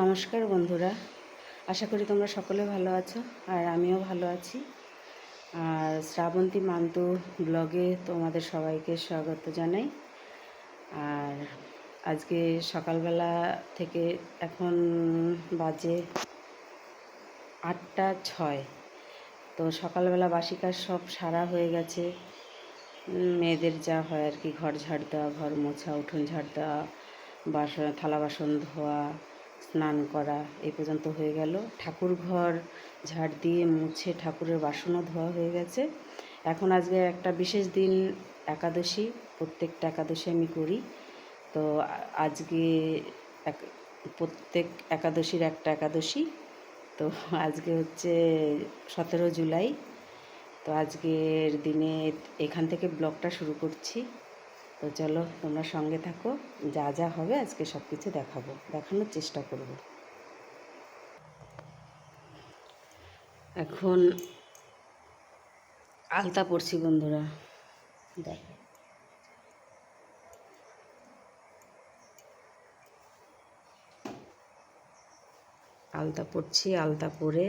নমস্কার বন্ধুরা, আশা করি তোমরা সকলে ভালো আছো আর আমিও ভালো আছি। আর শ্রাবন্তী মান্তু ব্লগে তোমাদের সবাইকে স্বাগত জানাই। আর আজকে সকালবেলা থেকে এখন বাজে 8টা 6। তো সকালবেলা বাসি কাজ সব সারা হয়ে গেছে। মেয়েদের যা হয় আর কি, ঘর ঝাড় দেওয়া, ঘর মোছা, উঠোন ঝাড় দেওয়া, থালা বাসন ধোয়া, স্নান করা এই পর্যন্ত হয়ে গেল। ঠাকুর ঘর ঝাড় দিয়ে মুছে ঠাকুরের বাসনও ধোয়া হয়ে গেছে। এখন আজকে একটা বিশেষ দিন, একাদশী। প্রত্যেকটা একাদশী আমি করি। তো আজকে প্রত্যেক একাদশীর একটা একাদশী। তো আজকে হচ্ছে 17 জুলাই। তো আজকের দিনে এখান থেকে ব্লগটা শুরু করছি। তো চলো তোমরা সঙ্গে থাকো, যা যা হবে আজকে সব কিছু দেখানোর চেষ্টা করব। এখন আলতা পড়ছি বন্ধুরা, দেখো। আলতা পড়ছি, আলতা পরে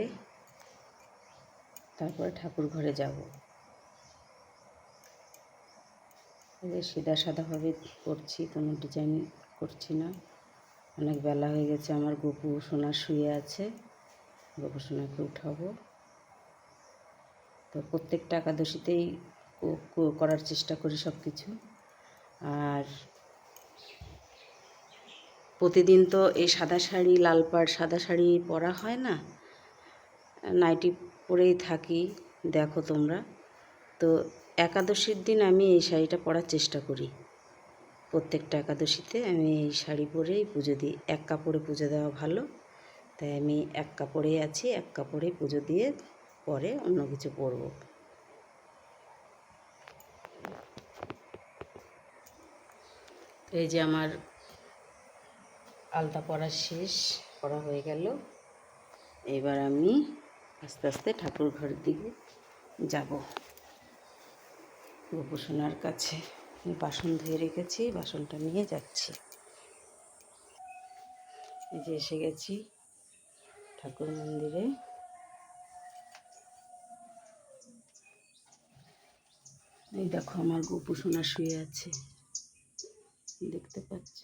তারপরে ঠাকুর ঘরে যাব। সিধা সাদাভাবে করছি, কোনো ডিজাইন করছি না। অনেক বেলা হয়ে গেছে, আমার গপু সোনা শুয়ে আছে, গপু সোনাকে উঠাবো। তো প্রত্যেকটা একাদশীতেই করার চেষ্টা করি সব কিছু। আর প্রতিদিন তো এই সাদা শাড়ি, লাল পাড় সাদা শাড়ি পরা হয় না, নাইটি পরেই থাকি, দেখো তোমরা। তো একাদশীর দিন আমি এই শাড়িটা পরার চেষ্টা করি। প্রত্যেকটা একাদশীতে আমি এই শাড়ি পরেই পুজো দিই। এক কাপড়ে পুজো দেওয়া ভালো, তাই আমি এক কাপড়েই আছি, এক কাপড়েই পুজো দিয়ে পরে অন্য কিছু পরব। এই যে আমার আলতা পরা শেষ, পরা হয়ে গেল। এবার আমি আস্তে আস্তে ঠাকুর ঘরের দিকে যাব, গোপুসোনার কাছে। বাসন ধুয়ে রেখেছি, বাসনটা নিয়ে যাচ্ছি। এই যে এসে গেছি ঠাকুর মন্দিরে। এই দেখো আমার গোপুসোনা শুয়ে আছে, দেখতে পাচ্ছ?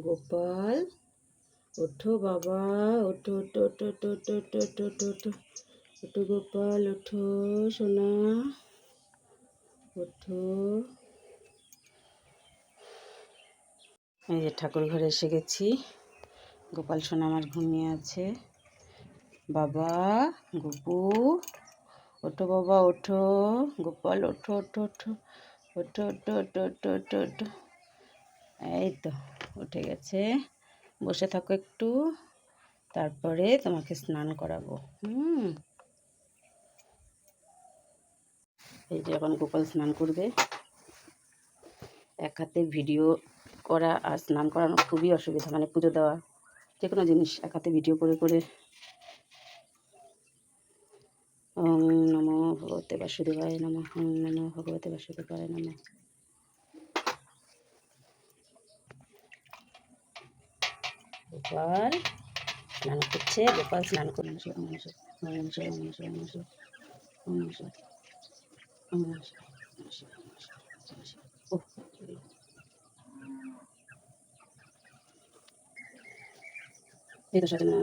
গোপাল, ওঠো বাবা, ওঠো ওঠো ওঠো ওঠো ওঠো ওঠো ওঠো ওঠো ওঠো ওঠো গোপাল, ওঠো সোনা, ওঠো। এই যে ঠাকুর ঘরে এসে গেছি। গোপাল সোনা আমার ঘুমিয়ে আছে। বাবা গোপু, ওঠো বাবা, ওঠো গোপাল, ওঠো ওঠো ওঠো ওঠো ওঠো ওঠো ওঠো ওঠো ওঠো। এই তো উঠে গেছে। বসে থাকো একটু, তারপরে তোমাকে স্নান করাবো। এই যে এখন গোপাল স্নান করবে। এক হাতে ভিডিও করা আর স্নান করানো খুবই অসুবিধা, মানে পুজো দেওয়া যে কোনো জিনিস এক হাতে ভিডিও করে করে। ওম নমো ভগবতে বাসুদেবায় নমঃ, ওম নমো ভগবতে বাসুদেবায় নমঃ। গোপাল স্নান করছে, গোপাল স্নান করে এই তো সাজানো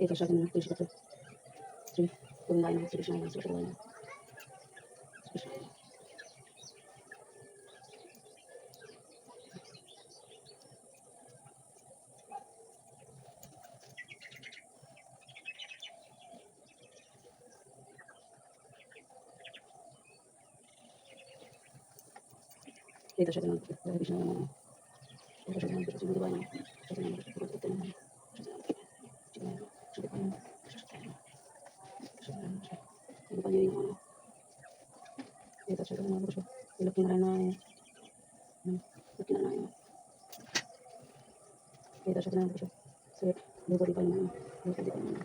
এই তো সাজানো কৃষ্ণ শ্রী বৃন্দায় নমঃ, শ্রী কৃষ্ণ শ্রী কৃষ্ণ। এই তো সাজানো কৃষ্ণ নমঃ, এই তো সাজানো কৃষ্ণ দেবায় নমঃ, সাজানো কৃষ্ণ ভগবতে নমঃ, সাজানো কৃষ্ণ দেবায় নমঃ, সাজানো গোপালই নমঃ। এই তো সাজানো কৃষ্ণ লক্ষ্মীনারায়ণায়, লক্ষ্মীনারায়ণ। এই তো সাজানো কৃষ্ণ শ্রী ভূপতি পাই নমঃ, ভূপতি পাই নমঃ।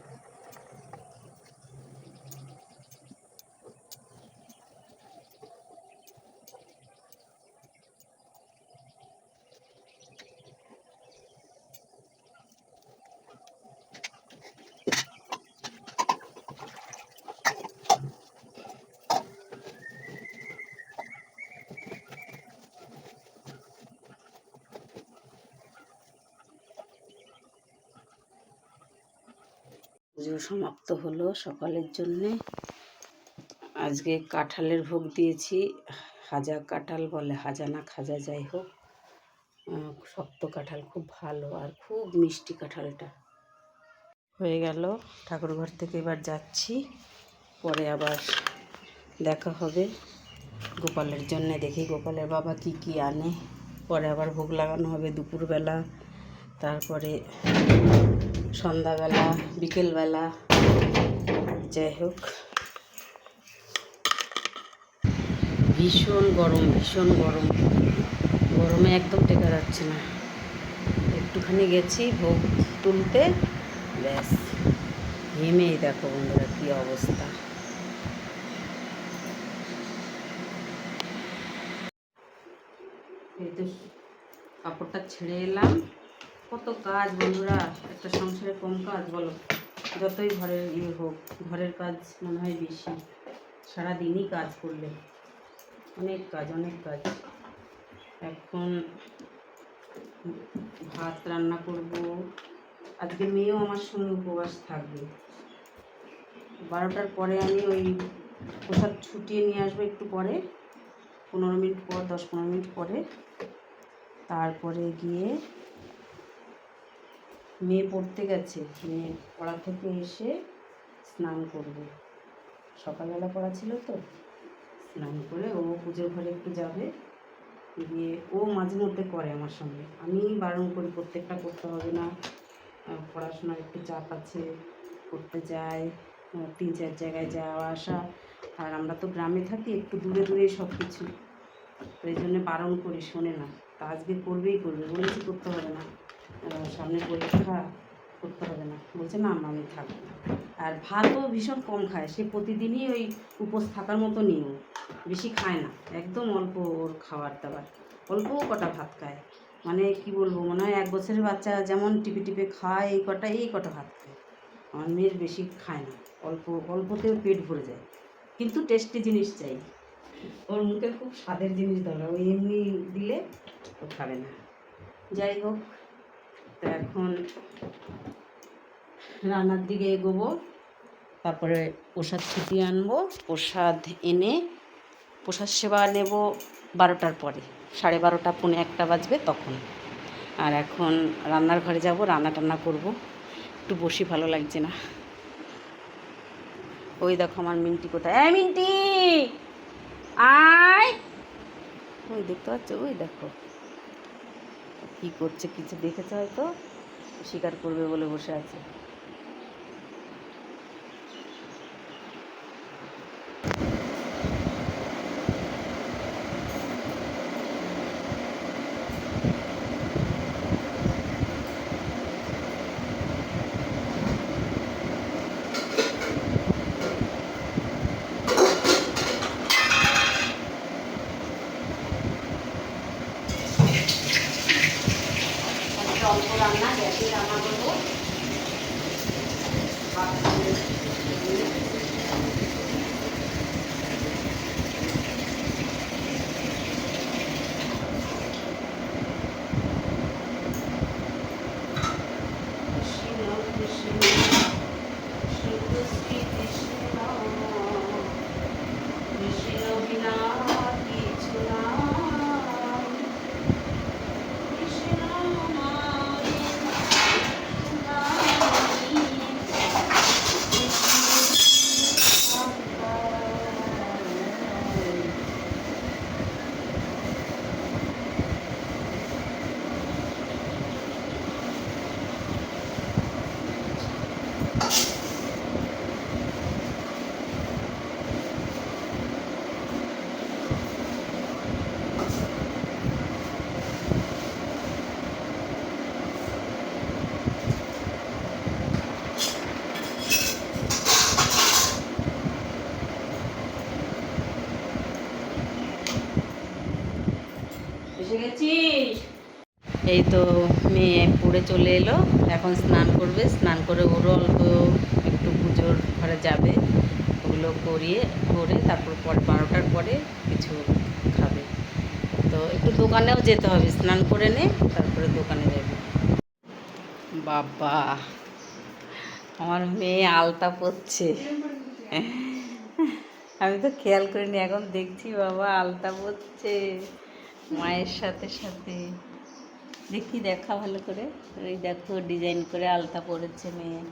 পুজো সমাপ্ত হলো সকালের জন্যে। আজকে কাঁঠালের ভোগ দিয়েছি। হাজা কাঁঠাল বলে, হাজা না খাজা যাই হোক, শক্ত কাঁঠাল, খুব ভালো আর খুব মিষ্টি কাঁঠালটা। হয়ে গেল, ঠাকুরঘর থেকে এবার যাচ্ছি, পরে আবার দেখা হবে। গোপালের জন্য দেখি গোপালের বাবা কি কি আনে, পরে আবার ভোগ লাগানো হবে দুপুরবেলা, তারপরে সন্ধ্যাবেলা, বিকেলবেলা, যাই হোক। ভীষণ গরম, ভীষণ গরম, গরমে একদম টেকা যাচ্ছে না। একটুখানি গেছি ভোগ তুলতে, ব্যাস ঘেমেই দেখো বন্ধুরা কী অবস্থা। এই তো কাপড়টা ছেড়ে এলাম। কত কাজ বন্ধুরা, একটা সংসারে কম কাজ বলো? যতই ঘরের হোক, ঘরের কাজ মনে হয় বেশি। সারাদিনই কাজ করলে অনেক কাজ, অনেক কাজ। এখন ভাত রান্না করব। আজকে মেয়েও আমার সঙ্গে উপবাস থাকবে। 12টার পরে আমি ওই প্রসাদ ছুটিয়ে নিয়ে আসবো, একটু পরে 15 মিনিট পর, 10-15 মিনিট পরে। তারপরে গিয়ে মেয়ে পড়তে গেছে, মেয়ে পড়া থেকে এসে স্নান করবে। সকালবেলা পড়া ছিল তো, স্নান করে ও পুজোর ঘরে একটু যাবে, গিয়ে ও মাঝে মধ্যে করে আমার সঙ্গে। আমি বারণ করি, প্রত্যেকটা করতে হবে না, পড়াশোনার একটু চাপ আছে, করতে যায়, 3-4 জায়গায় যাওয়া আসা, আর আমরা তো গ্রামে থাকি, একটু দূরে দূরেই সব কিছু, তো এই জন্যে বারণ করি, শোনে না। তা আজকে করবেই করবে, বলেছি করতে হবে না, সামনে পরীক্ষা, করতে হবে না। বলছে না আমি থাকবো। আর ভাতও ভীষণ কম খায়, সে প্রতিদিনই ওই উপোস থাকার মতো নিয়েও বেশি খায় না, একদম অল্প ওর খাবার দাবার, অল্প কটা ভাত খায়। মানে কি বলবো, মনে হয় 1 বছরের বাচ্চা যেমন টিপে টিপে খায়, এই কটা ভাত খায়। আমার মেয়ের বেশি খায় না, অল্পতেও পেট ভরে যায়, কিন্তু টেস্টি জিনিস চাই, ওর মুখে খুব স্বাদের জিনিস দরকার, ওই এমনি দিলে ও খাবে না। যাই হোক, তো এখন রান্নার দিকে এগোবো, তারপরে প্রসাদ ছুটিয়ে আনবো, প্রসাদ এনে প্রসাদ সেবা নেব 12টার পরে, 12:30 পৌনে 1টা বাজবে তখন। আর এখন রান্নার ঘরে যাব, রান্না টান্না করবো, একটু বসি, ভালো লাগছে না। ওই দেখো আমার মিন্টি কোথায়, মিন্টি আয়, ওই দেখতে পাচ্ছ, ওই দেখো কি করছে, কিছু দেখেছে হয়তো, শিকার করবে বলে বসে আছে। অল্প রান্না, গ্যাসে রান্না করবো। এসে গেছিস? এই তো মেয়ে পড়ে চলে এলো, এখন স্নান করবে, স্নান করে ওরও অল্প একটু পুজোর ঘরে যাবে, ওগুলো করে তারপর 12টার পরে কিছু খাবে। তো একটু দোকানেও যেতে হবে, স্নান করে নে তারপরে দোকানে যাবে। বাবা আমার মেয়ে আলতা পরছে, আমি তো খেয়াল করিনি, এখন দেখছি বাবা আলতা পরছে মায়ের সাথে সাথে। দেখি দেখা ভালো করে, ওই দেখো ডিজাইন করে আলতা পরেছে মেয়ে।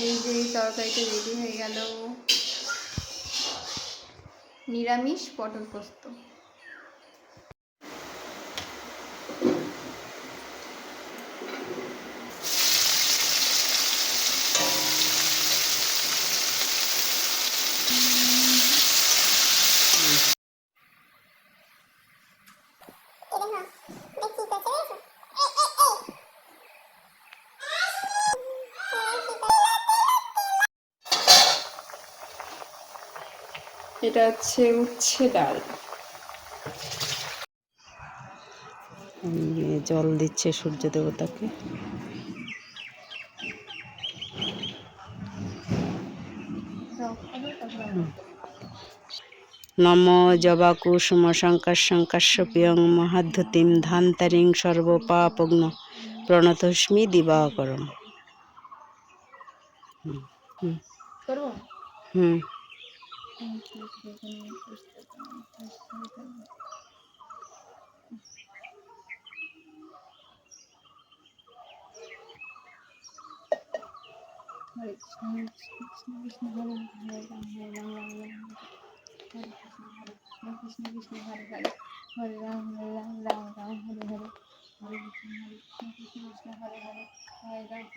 এই যে তরকারিটা রেডি হয়ে গেল, নিরামিষ পটল পোস্ত। এটা হচ্ছে উচ্ছে ডাল। জল দিচ্ছে সূর্য দেবতাকে। নম জবা কুসুম শঙ্কর শঙ্কর্ষপিয়ং মহাদ্যুতিম ধান্তারিং সর্বপাপগ্ন প্রণতস্মি দিবাকরম। হুম। হরে কৃষ্ণ কৃষ্ণ কৃষ্ণ হরে হরে রাম হরে রাম রাম রাম হরে কৃষ্ণ কৃষ্ণ হরে হরে হরে রাম রাম রাম হরে হরে হরে কৃষ্ণ কৃষ্ণ কৃষ্ণ হরে হরে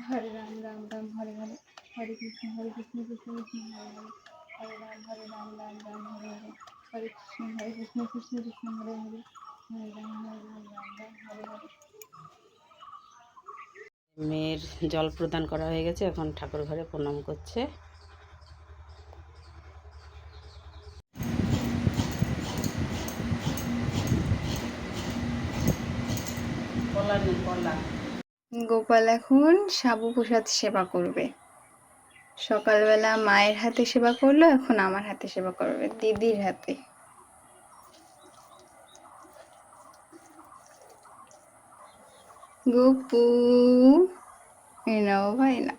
হরে রাম রাম হরে হরে হরে কৃষ্ণ কৃষ্ণ কৃষ্ণ হরে হরে হরে রাম রাম হরে হরে হরে কৃষ্ণ কৃষ্ণ কৃষ্ণ হরে হরে হরে রাম রাম হরে হরে। মেয়ের জল প্রদান করা হয়ে গেছে, এখন ঠাকুর ঘরে প্রণাম করছে। গোপাল এখন সাবু প্রসাদ সেবা করবে। সকালবেলা মায়ের হাতে সেবা করলো, এখন আমার হাতে সেবা করবে, দিদির হাতে। গোপু এই নাও ভাই না।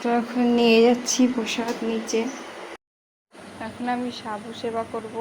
তো এখন নিয়ে যাচ্ছি প্রসাদ নিচে। এখন আমি সাবু সেবা করব।